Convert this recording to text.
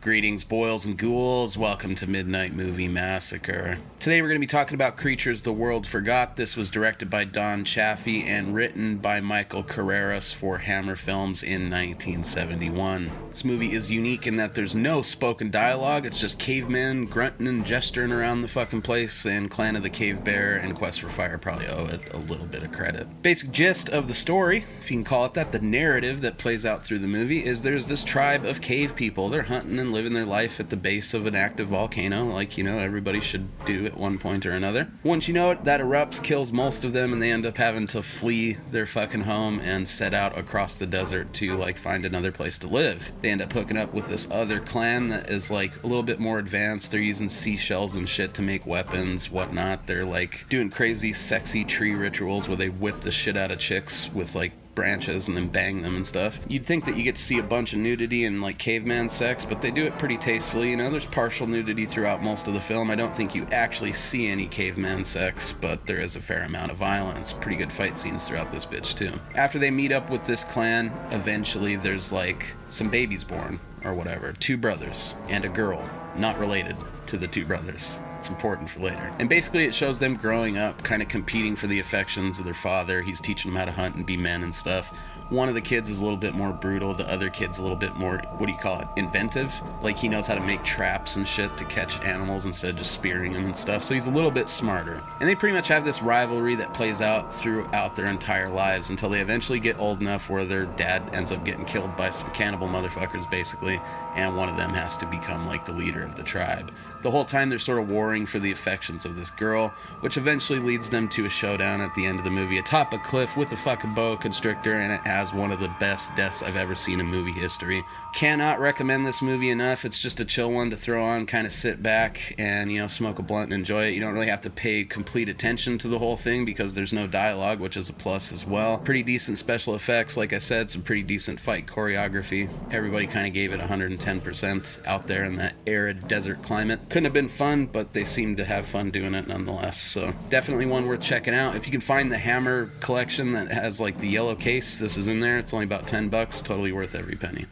Greetings, boils and ghouls. Welcome to Midnight Movie Massacre. Today we're going to be talking about Creatures the World Forgot. This was directed by Don Chaffee and written by Michael Carreras for Hammer Films in 1971. This movie is unique in that there's no spoken dialogue. It's just cavemen grunting and gesturing around the fucking place, and Clan of the Cave Bear and Quest for Fire probably owe it a little bit of credit. Basic gist of the story, if you can call it that, the narrative that plays out through the movie, is there's this tribe of cave people. They're hunting and living their life at the base of an active volcano, like, everybody should do at one point or another. Once you know it, that erupts, kills most of them, and they end up having to flee their fucking home and set out across the desert to, find another place to live. They end up hooking up with this other clan that is, a little bit more advanced. They're using seashells and shit to make weapons, whatnot. They're, doing crazy, sexy tree rituals where they whip the shit out of chicks with, branches and then bang them and stuff. You'd think that you get to see a bunch of nudity and caveman sex, but they do it pretty tastefully. There's partial nudity throughout most of the film. I don't think you actually see any caveman sex, but there is a fair amount of violence. Pretty good fight scenes throughout this bitch too. After they meet up with this clan, eventually there's some babies born or whatever. 2 brothers and a girl, not related to the 2 brothers. It's important for later. And basically it shows them growing up, kind of competing for the affections of their father. He's teaching them how to hunt and be men and stuff. One of the kids is a little bit more brutal. The other kid's a little bit more, inventive. He knows how to make traps and shit to catch animals instead of just spearing them and stuff. So he's a little bit smarter. And they pretty much have this rivalry that plays out throughout their entire lives until they eventually get old enough where their dad ends up getting killed by some cannibal motherfuckers, basically. And one of them has to become, the leader of the tribe. The whole time they're sort of warring for the affections of this girl, which eventually leads them to a showdown at the end of the movie atop a cliff with a fucking boa constrictor, and it has one of the best deaths I've ever seen in movie history. Cannot recommend this movie enough. It's just a chill one to throw on, kind of sit back and, smoke a blunt and enjoy it. You don't really have to pay complete attention to the whole thing because there's no dialogue, which is a plus as well. Pretty decent special effects, like I said, some pretty decent fight choreography. Everybody kind of gave it 110% out there in that arid desert climate. Couldn't have been fun, but they seemed to have fun doing it nonetheless. So definitely one worth checking out. If you can find the Hammer collection that has the yellow case, this is in there. It's only about $10. Totally worth every penny.